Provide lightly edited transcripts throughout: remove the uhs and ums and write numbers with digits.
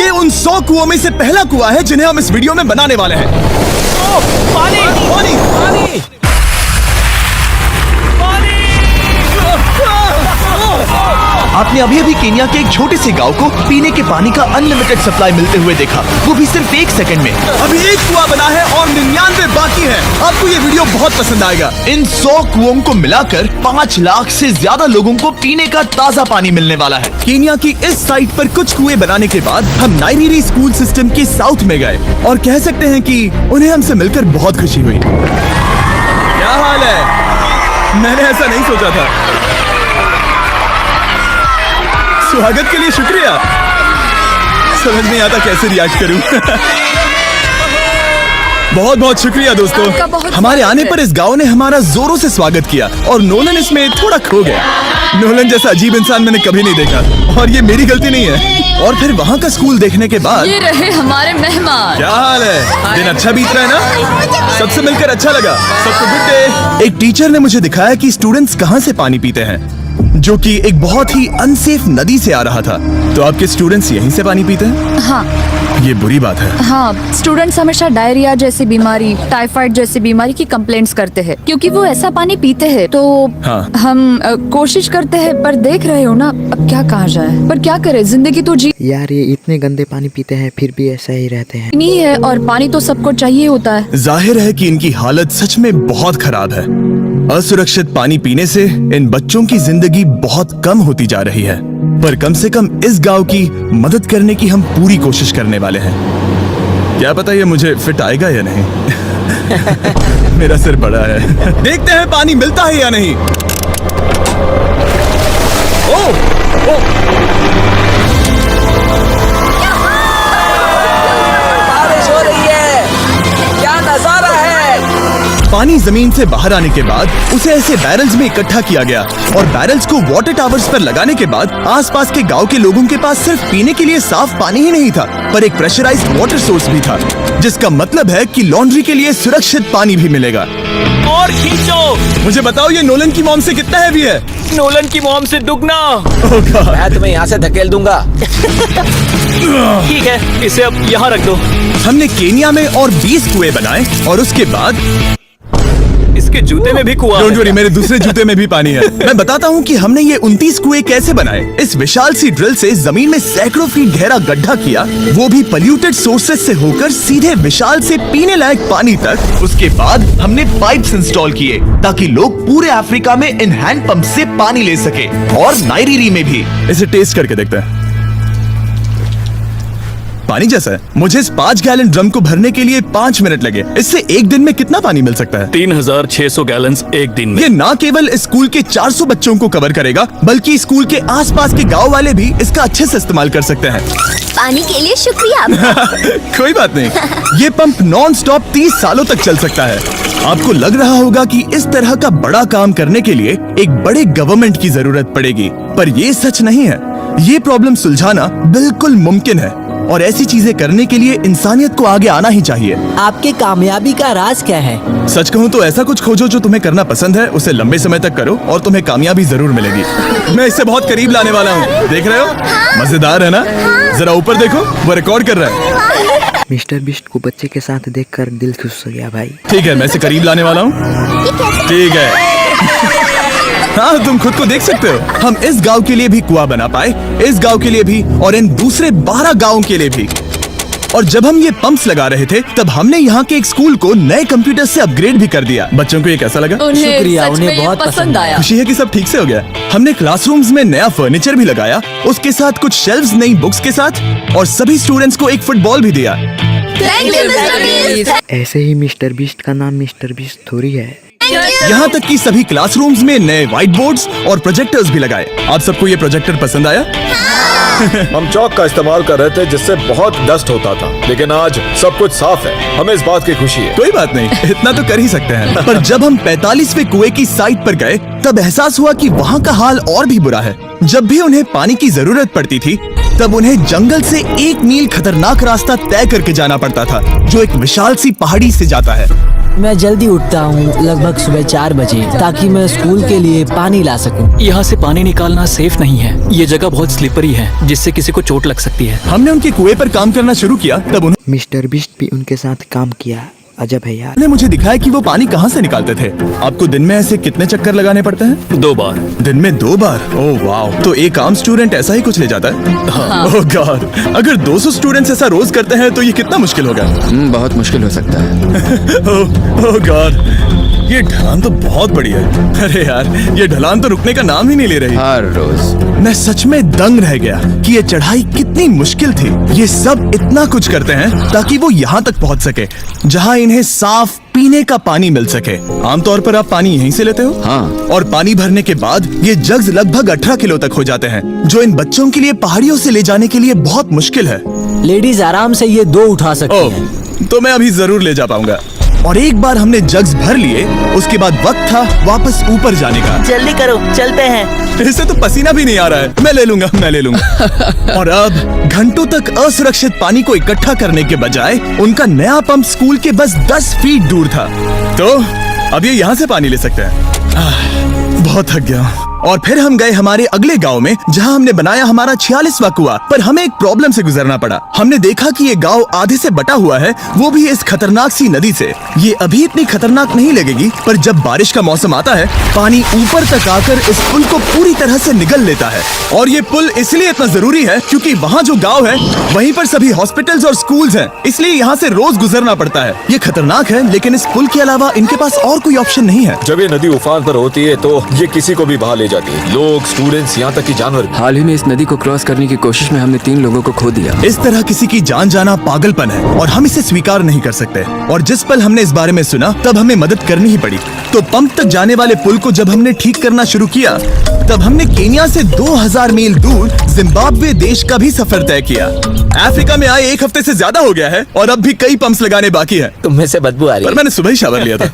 ये उन 100 कुओं में से पहला कुआं है जिन्हें हम इस वीडियो में बनाने वाले हैं। पानी पानी पानी आपने अभी अभी केन्या के एक छोटे से गांव को पीने के पानी का अनलिमिटेड सप्लाई मिलते हुए देखा, वो भी सिर्फ 1 सेकंड में। अभी एक कुआं बना है और 99 बाकी है। आपको ये वीडियो बहुत पसंद आएगा। इन 100 कुओं को मिलाकर 5 लाख से ज्यादा लोगों को पीने का ताज़ा पानी मिलने वाला है। केन्या की इस साइट पर कुछ कुएं बनाने के बाद हम नाइरीरी स्कूल सिस्टम के साउथ में गए और कह सकते हैं कि उन्हें हमसे मिलकर बहुत खुशी हुई। क्या हाल है? मैंने ऐसा नहीं सोचा था। स्वागत के लिए शुक्रिया। समझ नहीं आता कैसे रिएक्ट करूं। बहुत बहुत शुक्रिया दोस्तों। हमारे आने पर इस गांव ने हमारा जोरों से स्वागत किया और नोलन इसमें थोड़ा खो गया। नोलन जैसा अजीब इंसान मैंने कभी नहीं देखा और ये मेरी गलती नहीं है। और फिर वहाँ का स्कूल देखने के बाद ये रहे हमारे मेहमान। क्या हाल है? दिन अच्छा बीत रहा है ना? सबसे मिलकर अच्छा लगा। सबको गुड डे। एक टीचर ने मुझे दिखाया कि स्टूडेंट्स कहाँ से पानी पीते हैं, जो कि एक बहुत ही अनसेफ नदी से आ रहा था। तो आपके स्टूडेंट्स यहीं से पानी पीते हैं? हाँ ये बुरी बात है। हाँ, स्टूडेंट्स हमेशा डायरिया जैसी बीमारी, टाइफाइड जैसी बीमारी की कंप्लेंट्स करते हैं क्योंकि वो ऐसा पानी पीते हैं। तो हाँ। हम कोशिश करते हैं, पर देख रहे हो ना, अब क्या कहा जाए। पर क्या करे, जिंदगी तो जी यार ये इतने गंदे पानी पीते हैं फिर भी ऐसा ही रहते हैं। नहीं है और पानी तो सबको चाहिए होता है। जाहिर है कि इनकी हालत सच में बहुत खराब है। असुरक्षित पानी पीने से इन बच्चों की जिंदगी बहुत कम होती जा रही है, पर कम से कम इस गांव की मदद करने की हम पूरी कोशिश करने वाले हैं। क्या पता ये मुझे फिट आएगा या नहीं। मेरा सिर बड़ा है। देखते हैं पानी मिलता है या नहीं। बारिश हो रही है। क्या नजारा है। पानी जमीन से बाहर आने के बाद उसे ऐसे बैरल्स में इकट्ठा किया गया और बैरल्स को वाटर टावर्स पर लगाने के बाद आसपास के गांव के लोगों के पास सिर्फ पीने के लिए साफ पानी ही नहीं था, पर एक प्रेशराइज्ड वाटर सोर्स भी था, जिसका मतलब है कि लॉन्ड्री के लिए सुरक्षित पानी भी मिलेगा। और खींचो। मुझे बताओ ये नोलन की मॉम से कितना हैवी है? नोलन की मॉम से दुगना। Oh God। मैं तुम्हें यहाँ से धकेल दूंगा। ठीक है, इसे अब यहाँ रख दो। हमने केन्या में और 20 कुएं बनाए और उसके बाद इसके जूते में भी कुआं डोंट है। वरी, मेरे दूसरे जूते में भी पानी है। मैं बताता हूँ कि हमने ये 29 कुएं कैसे बनाए। इस विशाल सी ड्रिल से जमीन में सैकड़ों फीट गहरा गड्ढा किया, वो भी पॉल्यूटेड सोर्सेज से होकर सीधे विशाल से पीने लायक पानी तक। उसके बाद हमने पाइप्स इंस्टॉल किए ताकि लोग पूरे अफ्रीका में इन हैंड पंप से पानी ले सके और नाइरीरी में भी। इसे टेस्ट करके देखते हैं। पानी जैसा है। मुझे इस 5 गैलन ड्रम को भरने के लिए 5 मिनट लगे। इससे एक दिन में कितना पानी मिल सकता है? 3600 गैलन्स एक दिन में। ये ना केवल स्कूल के 400 बच्चों को कवर करेगा, बल्कि स्कूल के आसपास के गांव वाले भी इसका अच्छे से इस्तेमाल कर सकते हैं। पानी के लिए शुक्रिया। कोई बात नहीं। ये पंप नॉन स्टॉप 30 सालों तक चल सकता है। आपको लग रहा होगा कि इस तरह का बड़ा काम करने के लिए एक बड़े गवर्नमेंट की जरूरत पड़ेगी, पर ये सच नहीं है। ये प्रॉब्लम सुलझाना बिल्कुल मुमकिन है और ऐसी चीजें करने के लिए इंसानियत को आगे आना ही चाहिए। आपके कामयाबी का राज क्या है? सच कहूँ तो ऐसा कुछ खोजो जो तुम्हें करना पसंद है, उसे लंबे समय तक करो और तुम्हें कामयाबी जरूर मिलेगी। मैं इससे बहुत करीब लाने वाला हूँ। देख रहे हो? मजेदार है ना? जरा ऊपर देखो, वो रिकॉर्ड कर रहा है। मिस्टर बीस्ट को बच्चे के साथ देखकर दिल खुश हो गया भाई। ठीक है, मैं इसे करीब लाने वाला हूँ। ठीक है। हाँ, तुम खुद को देख सकते हो। हम इस गांव के लिए भी कुआं बना पाए, इस गांव के लिए भी और इन दूसरे 12 गांवों के लिए भी। और जब हम ये पंप्स लगा रहे थे तब हमने यहाँ के एक स्कूल को नए कंप्यूटर से अपग्रेड भी कर दिया। बच्चों को ये कैसा लगा? शुक्रिया, सच उन्हें में ये बहुत पसंद आया। खुशी है कि सब ठीक से हो गया। हमने क्लासरूम्स में नया फर्नीचर भी लगाया, उसके साथ कुछ शेल्व्स नई बुक्स के साथ, और सभी स्टूडेंट्स को एक फुटबॉल भी दिया। Thank you mister beast. ऐसे ही मिस्टर बीस्ट का नाम मिस्टर बीस्ट थोड़ी है। यहाँ तक कि सभी क्लासरूम्स में नए व्हाइट बोर्ड्स और प्रोजेक्टर्स भी लगाए। आप सबको ये प्रोजेक्टर पसंद आया? हम चौक का इस्तेमाल कर रहे थे जिससे बहुत डस्ट होता था, लेकिन आज सब कुछ साफ है। हमें इस बात की खुशी है। कोई बात नहीं, इतना तो कर ही सकते हैं। पर जब हम 45वें कुएं की साइट पर गए तब एहसास हुआ कि वहाँ का हाल और भी बुरा है। जब भी उन्हें पानी की जरूरत पड़ती थी तब उन्हें जंगल से 1 मील खतरनाक रास्ता तय करके जाना पड़ता था, जो एक विशाल सी पहाड़ी से जाता है। मैं जल्दी उठता हूँ, लगभग सुबह 4 बजे, ताकि मैं स्कूल के लिए पानी ला सकूँ। यहाँ से पानी निकालना सेफ नहीं है। ये जगह बहुत स्लिपरी है, जिससे किसी को चोट लग सकती है। हमने उनके कुएं पर काम करना शुरू किया तब मिस्टर बीस्ट भी उनके साथ काम किया। अजब है यार। उन्होंने मुझे दिखाया कि वो पानी कहाँ से निकालते थे। आपको दिन में ऐसे कितने चक्कर लगाने पड़ते हैं? 2 बार। दिन में 2 बार? ओह वाह। तो एक आम स्टूडेंट ऐसा ही कुछ ले जाता है? ओह गॉड, अगर 200 स्टूडेंट्स ऐसा रोज करते हैं तो ये कितना मुश्किल होगा? बहुत मुश्किल हो सकता है। ओह गॉड, ये ढलान तो बहुत बड़ी है। अरे यार, ये ढलान तो रुकने का नाम ही नहीं ले रही। हर रोज मैं सच में दंग रह गया कि ये चढ़ाई कितनी मुश्किल थी। ये सब इतना कुछ करते हैं ताकि वो यहाँ तक पहुँच सके जहाँ इन्हें साफ पीने का पानी मिल सके। आमतौर पर आप पानी यहीं से लेते हो? हाँ। और पानी भरने के बाद ये जग्स लगभग 18 किलो तक हो जाते हैं, जो इन बच्चों के लिए पहाड़ियों से ले जाने के लिए बहुत मुश्किल है। लेडीज आराम से ये 2 उठा सकती हैं। ओह, तो मैं अभी जरूर ले जा पाऊंगा। और एक बार हमने जग्स भर लिए, उसके बाद वक्त था वापस ऊपर जाने का। जल्दी करो, चलते हैं। इससे तो पसीना भी नहीं आ रहा है। मैं ले लूंगा। और अब घंटों तक असुरक्षित पानी को इकट्ठा करने के बजाय उनका नया पंप स्कूल के बस 10 फीट दूर था। तो अब ये यहाँ से पानी ले सकते हैं। बहुत थक गया। और फिर हम गए हमारे अगले गांव में, जहां हमने बनाया हमारा 46वां कुआं। पर हमें एक प्रॉब्लम से गुजरना पड़ा। हमने देखा कि ये गांव आधे से बटा हुआ है, वो भी इस खतरनाक सी नदी से। ये अभी इतनी खतरनाक नहीं लगेगी, पर जब बारिश का मौसम आता है, पानी ऊपर तक आकर इस पुल को पूरी तरह से निगल लेता है। और ये पुल इसलिए इतना जरूरी है क्योंकि वहाँ जो गाँव है वहीं पर सभी हॉस्पिटल्स और स्कूल्स हैं, इसलिए यहाँ से रोज गुजरना पड़ता है। ये खतरनाक है, लेकिन इस पुल के अलावा इनके पास और कोई ऑप्शन नहीं है। जब ये नदी उफान पर होती है तो ये किसी को भी बहा ले जाती है, लोग, स्टूडेंट्स, यहाँ तक कि जानवर भी। हाल ही में इस नदी को क्रॉस करने की कोशिश में हमने 3 लोगों को खो दिया। इस तरह किसी की जान जाना पागलपन है और हम इसे स्वीकार नहीं कर सकते। और जिस पल हमने इस बारे में सुना, तब हमें मदद करनी ही पड़ी। तो पंप तक जाने वाले पुल को जब हमने ठीक करना शुरू किया, तब हमने केन्या से 2000 मील दूर जिम्बाब्वे देश का भी सफर तय किया। अफ्रीका में आए 1 हफ्ते से ज्यादा हो गया है और अब भी कई पंप्स लगाने बाकी है। तुम में से बदबू आ रही पर है। मैंने सुबह ही शावर लिया था।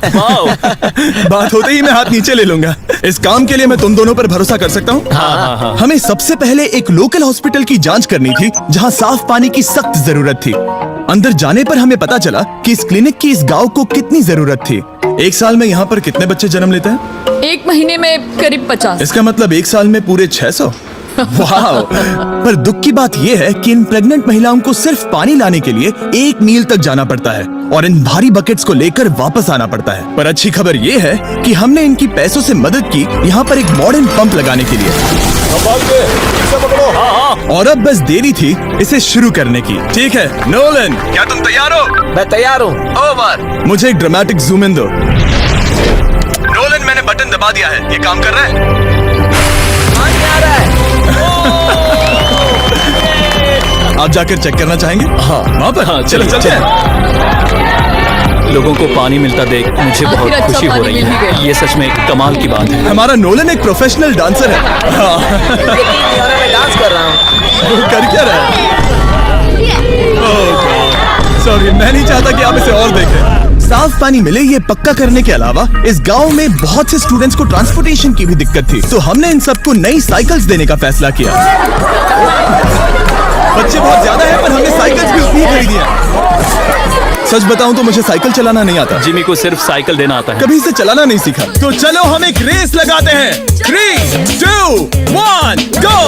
बात होते ही मैं हाथ नीचे ले लूंगा। इस काम के लिए मैं तुम दोनों पर भरोसा कर सकता हूँ? हाँ। हमें सबसे पहले एक लोकल हॉस्पिटल की जांच करनी थी, जहाँ साफ पानी की सख्त जरूरत थी। अंदर जाने पर हमें पता चला कि इस क्लिनिक की इस गांव को कितनी जरूरत थी। एक साल में यहाँ पर कितने बच्चे जन्म लेते हैं? 1 महीने में करीब 50। इसका मतलब 1 साल में पूरे 600। वाह! पर दुख की बात यह है कि इन प्रेग्नेंट महिलाओं को सिर्फ पानी लाने के लिए 1 मील तक जाना पड़ता है और इन भारी बकेट्स को लेकर वापस आना पड़ता है। पर अच्छी खबर यह है कि हमने इनकी पैसों से मदद की यहाँ पर एक मॉडर्न पंप लगाने के लिए। और अब बस देरी थी इसे शुरू करने की। ठीक है नोलन, क्या तुम तैयार हो? मैं तैयार हूँ। ओवर। मुझे एक ड्रामेटिक जूम इन दो। नोलन, मैंने बटन दबा दिया है, ये काम कर रहा है? पानी आ रहा है। आप जाकर चेक करना चाहेंगे? हाँ। वहाँ पर? हाँ, चलो चलिए, चलते हैं। लोगों को पानी मिलता देख मुझे बहुत अच्छा खुशी हो पानी रही मिल है। गया। ये सच में कमाल की बात है। हमारा नोलन एक प्रोफेशनल डांसर है। हाँ। मैं डांस कर रहा हूँ। वो कर क्या रहा है? सॉरी, मैं नहीं चाहता कि आप इसे और देखें। साफ पानी मिले ये पक्का करने के अलावा इस गांव में बहुत से स्टूडेंट्स को ट्रांसपोर्टेशन की भी दिक्कत थी, तो हमने इन सबको नई साइकिल्स देने का फैसला किया। बच्चे बहुत ज्यादा हैं, पर हमने साइकिल्स भी उतनी ही खरीदी हैं। सच बताऊं तो मुझे साइकिल चलाना नहीं आता। जिमी को सिर्फ साइकिल देना आता है। कभी इसे चलाना नहीं सीखा। तो चलो हम एक रेस लगाते हैं। 3, 2, 1, गो!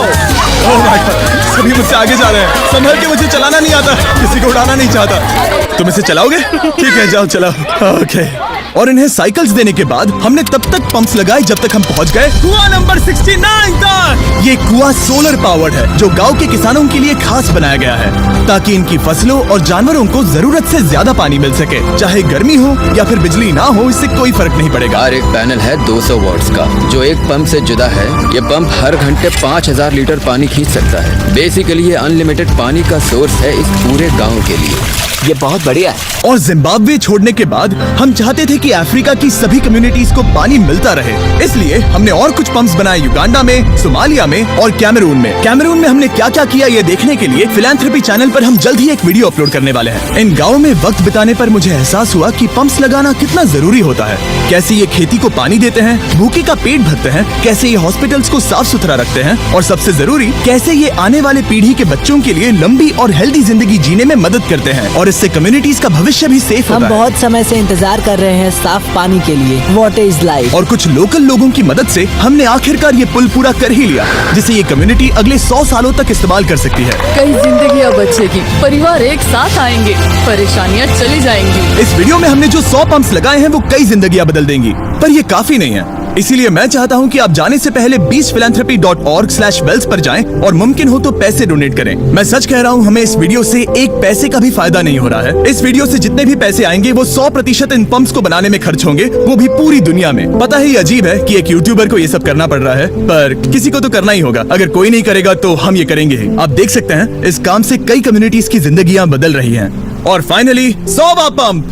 ओह माय गॉड, सभी मुझसे आगे जा रहे हैं। संभल के, मुझे चलाना नहीं आता, किसी को उड़ाना नहीं चाहता। तुम इसे चलाओगे? ठीक है, जाओ चलाओ। ओके। और इन्हें साइकिल्स देने के बाद हमने तब तक पंप्स लगाए जब तक हम पहुंच गए कुआं नंबर 69 तक। ये कुआं सोलर पावर्ड है, जो गांव के किसानों के लिए खास बनाया गया है, ताकि इनकी फसलों और जानवरों को जरूरत से ज्यादा पानी मिल सके। चाहे गर्मी हो या फिर बिजली ना हो, इससे कोई फर्क नहीं पड़ेगा। हर एक पैनल है 200 वॉट्स का, जो एक पंप से जुदा है। ये पंप हर घंटे 5000 लीटर पानी खींच सकता है। बेसिकली ये अनलिमिटेड पानी का सोर्स है इस पूरे गाँव के लिए। ये बहुत बढ़िया है। और जिम्बाब्वे छोड़ने के बाद हम चाहते थे कि अफ्रीका की सभी कम्युनिटीज को पानी मिलता रहे, इसलिए हमने और कुछ पंप्स बनाए युगांडा में, सोमालिया में और कैमरून में। कैमरून में हमने क्या क्या किया ये देखने के लिए फिलैंथ्रोपी चैनल पर हम जल्द ही एक वीडियो अपलोड करने वाले हैं। इन गाँव में वक्त बिताने पर मुझे एहसास हुआ कि पंप्स लगाना कितना जरूरी होता है। कैसे ये खेती को पानी देते हैं, भूखे का पेट भरते हैं, कैसे ये हॉस्पिटल्स को साफ सुथरा रखते हैं, और सबसे जरूरी कैसे ये आने वाले पीढ़ी के बच्चों के लिए लंबी और हेल्दी जिंदगी जीने में मदद करते हैं। और इससे कम्युनिटीज का भविष्य भी सेफ हम होता है। बहुत समय से इंतजार कर रहे हैं साफ पानी के लिए। Water is life. और कुछ लोकल लोगों की मदद से हमने आखिरकार ये पुल पूरा कर ही लिया, जिसे ये कम्युनिटी अगले 100 सालों तक इस्तेमाल कर सकती है। कई जिंदगियां बचेगी, परिवार एक साथ आएंगे, परेशानियां चली जाएंगी। इस वीडियो में हमने जो 100 पंप्स लगाए हैं वो कई जिंदगियां बदल देंगी, पर ये काफी नहीं है। इसीलिए मैं चाहता हूं कि आप जाने से पहले beachphilanthropy.org/wells पर जाएं और मुमकिन हो तो पैसे डोनेट करें। मैं सच कह रहा हूं, हमें इस वीडियो से एक पैसे का भी फायदा नहीं हो रहा है। इस वीडियो से जितने भी पैसे आएंगे वो 100% इन पंप्स को बनाने में खर्च होंगे, वो भी पूरी दुनिया में। पता है ये अजीब है कि एक यूट्यूबर को ये सब करना पड़ रहा है, पर किसी को तो करना ही होगा। अगर कोई नहीं करेगा तो हम ये करेंगे ही। आप देख सकते हैं इस काम से कई कम्युनिटीज की जिंदगियां बदल रही हैं। और फाइनली 100वां पंप।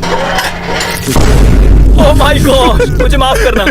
ओह माय गॉड, मुझे माफ करना।